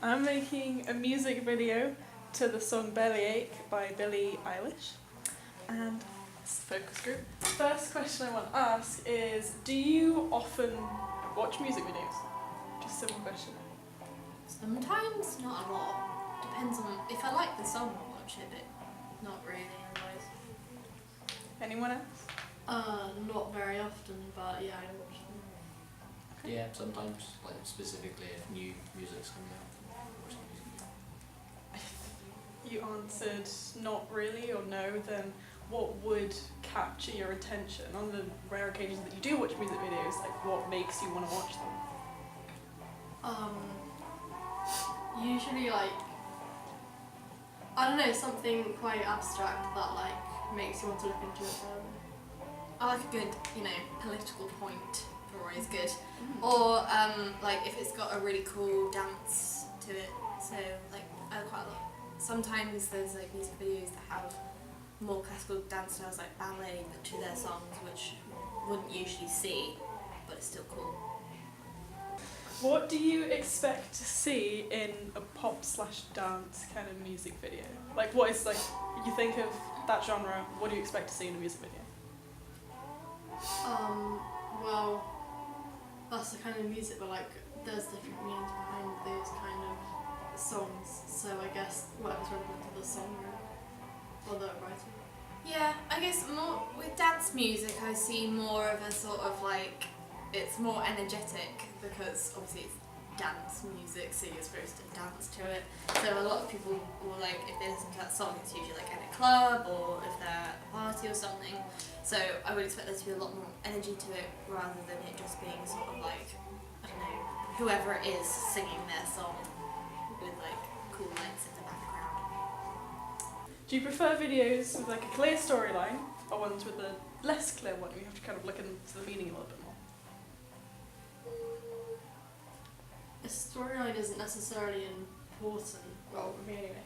I'm making a music video to the song Bellyache by Billie Eilish, and it's a focus group. First question I want to ask is, do you often watch music videos? Just a simple question. Sometimes, not a lot. Depends on, if I like the song I'll watch it, but not really otherwise. Anyone else? Not very often, but yeah, I watch them. Okay. Yeah, sometimes, like specifically if new music's coming out, watch the music video. You answered not really or no, then what would capture your attention on the rare occasions that you do watch music videos? Like, what makes you want to watch them? Usually like, I don't know, something quite abstract that like makes you want to look into it further. I like a good, political point, always good. Or like if it's got a really cool dance to it, so like quite a lot. Sometimes there's like music videos that have more classical dance styles like ballet to their songs, which wouldn't usually see, but it's still cool. What do you expect to see in a pop/dance kind of music video? Like, what is, like, you think of that genre, what do you expect to see in a music video? Well, that's the kind of music, but like there's different meanings behind those kind of songs, so I guess whatever's relevant to the song or the writer. Yeah, I guess more with dance music I see more of a sort of like, it's more energetic because obviously it's dance music, so you're supposed to dance to it. So a lot of people will like, if they listen to that song, it's usually like in a club or if they're at a party or something. So I would expect there to be a lot more energy to it rather than it just being sort of like, I don't know, whoever it is singing their song with like cool lights in the background. Do you prefer videos with like a clear storyline or ones with a less clear one? You have to kind of look into the meaning a little bit more. A storyline isn't necessarily important, Well, for me anyway.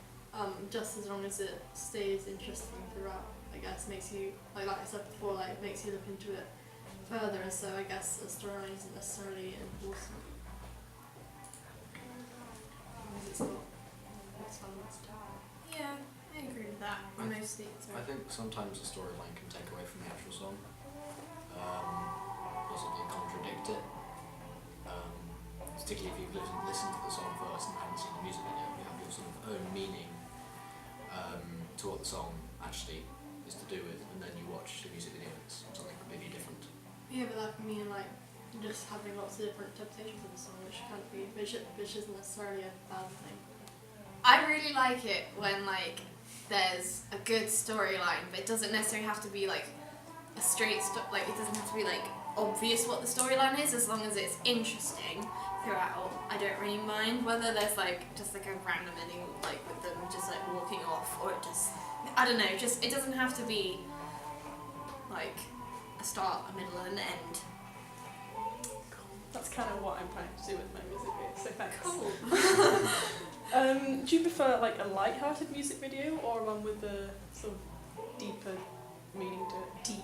just as long as it stays interesting throughout, I guess, makes you, like I said before, like makes you look into it further, and so I guess a storyline isn't necessarily important. Because it's not what's balanced. Yeah, I agree with that. Mostly it's I think sometimes the storyline can take away from the actual song, possibly contradict it. Particularly if you've listened to the song first and haven't seen the music video, you have your sort of own meaning to what the song actually is to do with, and then you watch the music video and it's something completely different. Yeah, but that can mean like just having lots of different interpretations of the song, which isn't necessarily a bad thing. I really like it when like there's a good storyline, but it doesn't necessarily have to be like a straight like it doesn't have to be like obvious what the storyline is, as long as it's interesting throughout. I don't really mind whether there's like just like a random ending, like with them just like walking off, or it just, I don't know, just it doesn't have to be like a start, a middle and an end. That's kind of what I'm trying to do with my music video, so thanks. Cool. Do you prefer like a light-hearted music video or one with a sort of deeper meaning to it?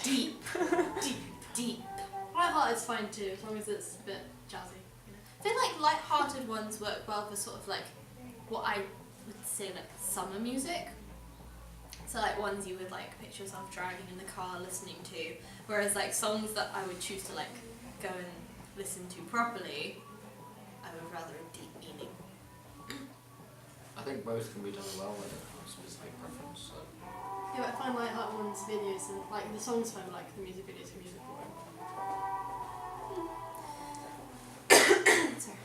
Deep. Light-hearted's fine too, as long as it's a bit jazzy. I feel like light-hearted ones work well for sort of like what I would say like summer music. So like ones you would like picture yourself driving in the car listening to, whereas like songs that I would choose to like go and listen to properly, I would rather a deep meaning. I think both can be done well with a specific preference. So. Yeah, but I find light-hearted ones videos and like the songs fun, like the music videos are music boring. Sorry.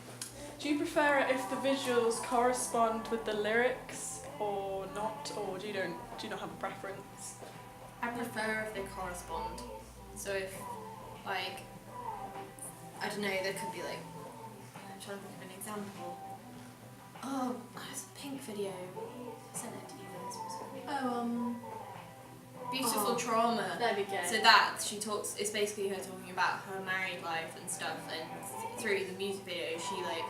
Do you prefer it if the visuals correspond with the lyrics or not, or do you not have a preference? I prefer if they correspond. So if, like, I don't know, there could be like, I'm trying to think of an example. Oh, it's a Pink video. I sent it to you guys. Beautiful Trauma. There we go. Oh. So that, it's basically her talking about her married life and stuff, and through the music video she like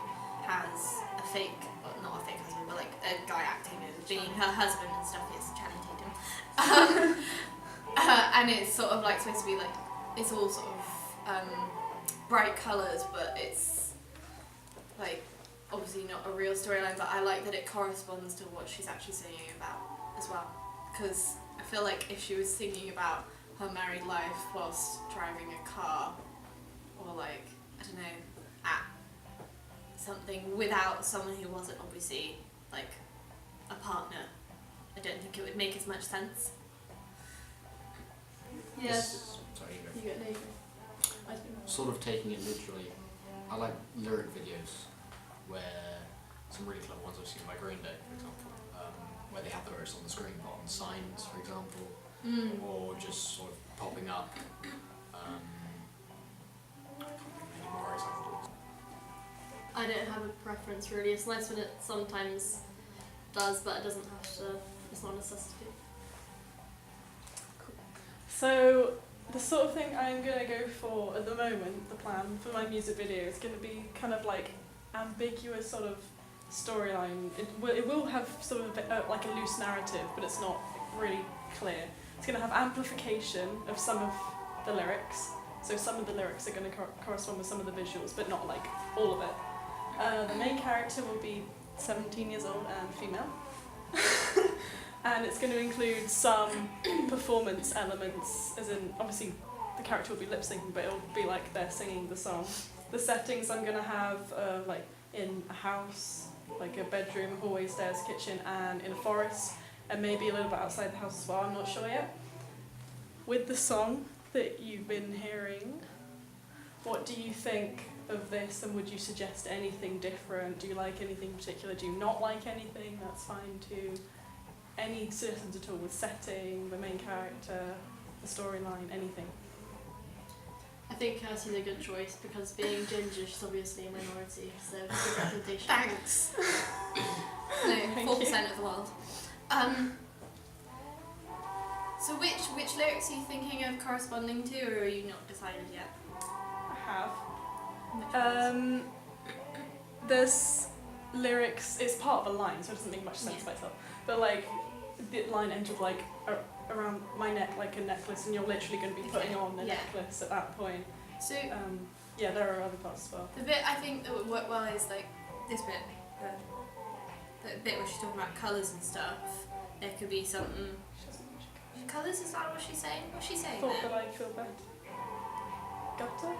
has a fake, well not a fake husband, but like a guy acting as being her husband and stuff. It's Channing Tatum. And it's sort of like supposed to be like, it's all sort of bright colours, but it's like obviously not a real storyline, but I like that it corresponds to what she's actually singing about as well. Because I feel like if she was singing about her married life whilst driving a car, or like, I don't know, at something without someone who wasn't obviously like a partner, I don't think it would make as much sense. Yes. Sorry, you go. You get Navy. Sort of taking it literally. I like lyric videos where some really clever ones I've seen by Green Day, for example, where they have the lyrics on the screen, but on signs, for example, or just sort of popping up. I can't think of any more examples. I don't have a preference really. It's nice when it sometimes does, but it doesn't have to. It's not a necessity. So the sort of thing I'm going to go for at the moment, the plan for my music video is going to be kind of like ambiguous sort of storyline. It will have sort of a bit, like a loose narrative, but it's not really clear. It's going to have amplification of some of the lyrics. So some of the lyrics are going to correspond with some of the visuals, but not like all of it. The main character will be 17 years old and female. And it's going to include some performance elements, as in, obviously, the character will be lip syncing, but it'll be like they're singing the song. The settings I'm going to have, like, in a house, like a bedroom, hallway, stairs, kitchen, and in a forest, and maybe a little bit outside the house as well, I'm not sure yet. With the song that you've been hearing, what do you think of this, and would you suggest anything different? Do you like anything particular? Do you not like anything? That's fine too. Any suggestions at all with setting, the main character, the storyline, anything? I think Kirsty's a good choice because being ginger, she's obviously a minority, so good representation. Thanks. No, 4% of the world. So which lyrics are you thinking of corresponding to, or are you not decided yet? I have. Which ones? There's lyrics, it's part of a line, so it doesn't make much sense by itself. But like, the line ends with like, around my neck like a necklace, and you're literally going to be putting on a necklace at that point. So yeah, there are other parts as well. the bit I think that would work well is like this bit, the bit where she's talking about colours and stuff. There could be something. Colours, is that what she's saying? What's she saying Thought there? that I'd feel bad. Gutter?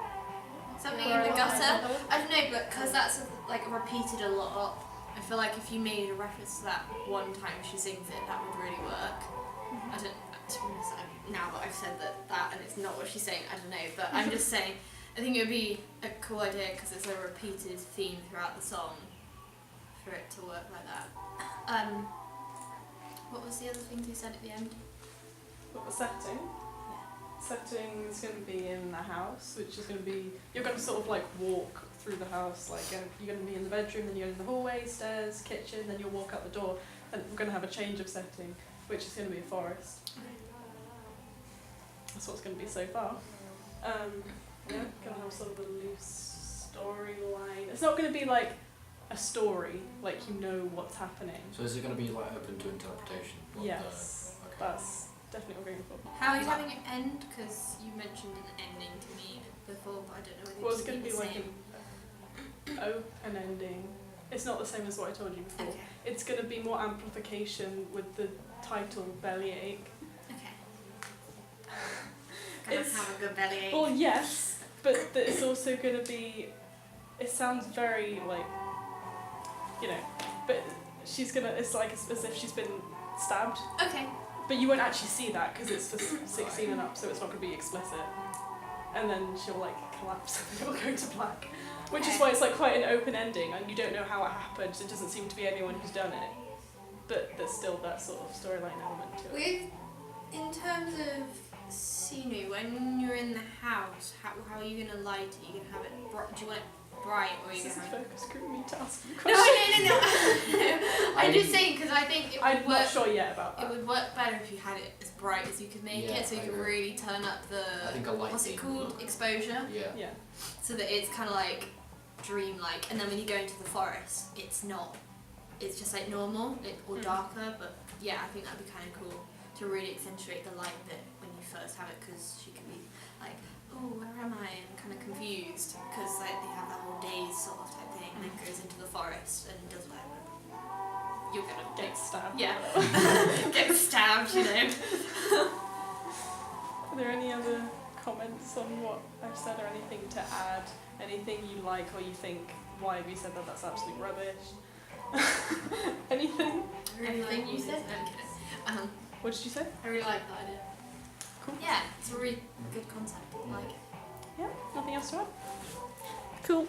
Something Where in the I gutter. like I don't know, but because that's like repeated a lot, I feel like if you made a reference to that one time she sings it, that would really work. I don't. To be honest, now that I've said that and it's not what she's saying, I don't know. But I'm just saying, I think it would be a cool idea because it's a repeated theme throughout the song for it to work like that. What was the other things you said at the end? But the setting? Setting is going to be in a house, which is going to be, you're going to sort of like walk through the house, like you're going to be in the bedroom, then you're in the hallway, stairs, kitchen, then you'll walk out the door, and we're going to have a change of setting, which is going to be a forest. That's what it's going to be so far. Yeah, going to have sort of a loose storyline. It's not going to be like a story, like you know what's happening. So is it going to be like open to interpretation? Yes, Okay. that's definitely what we're going for. How are you having it end? Because you mentioned an ending to me before, but I don't know whether Well, it's it's going to be the like same. an ending. It's not the same as what I told you before. Okay. It's going to be more amplification with the title Bellyache. Okay. Gonna It's- have a good bellyache. Well, yes, but it's also going to be. It sounds very like, you know, but she's gonna. It's like as if she's been stabbed. Okay. But you won't actually see that because it's for 16 and up, so it's not going to be explicit. And then she'll like collapse and it'll go to black. Which is Okay. why it's like quite an open ending and you don't know how it happened. It doesn't seem to be anyone who's done it. But there's still that sort of storyline element to it. With, in terms of scenery, when you're in the house, how are you going to light it? Are you going to have it bright? Do you want it bright or are you This going is to a have it... focus group me to ask you No, questions. no. I'm just saying because I think it would I'm work. not sure yet about It that. would work better if you had it as bright as you could make Yeah, it, so you I could agree. really turn up the I think a light what's it theme would called, work. exposure, Yeah. Yeah. so that it's kind of like dreamlike. And then when you go into the forest, it's not. It's just like normal or darker. But yeah, I think that'd be kind of cool to really accentuate the light bit when you first have it, because she can be like, oh, where am I? And kind of confused because like they have that whole daze sort of type thing, and then goes into the forest and does whatever, you're gonna Get stabbed. Yeah. get stabbed, you know. Are there any other comments on what I've said or anything to add? Anything you like or you think, why have you said that? That's absolute rubbish. Anything? I really Everything like you what said. said. I'm kidding. What did you say? I really like that idea. Cool. Yeah, it's a really good concept. I like it. Yeah, nothing else to add? Cool.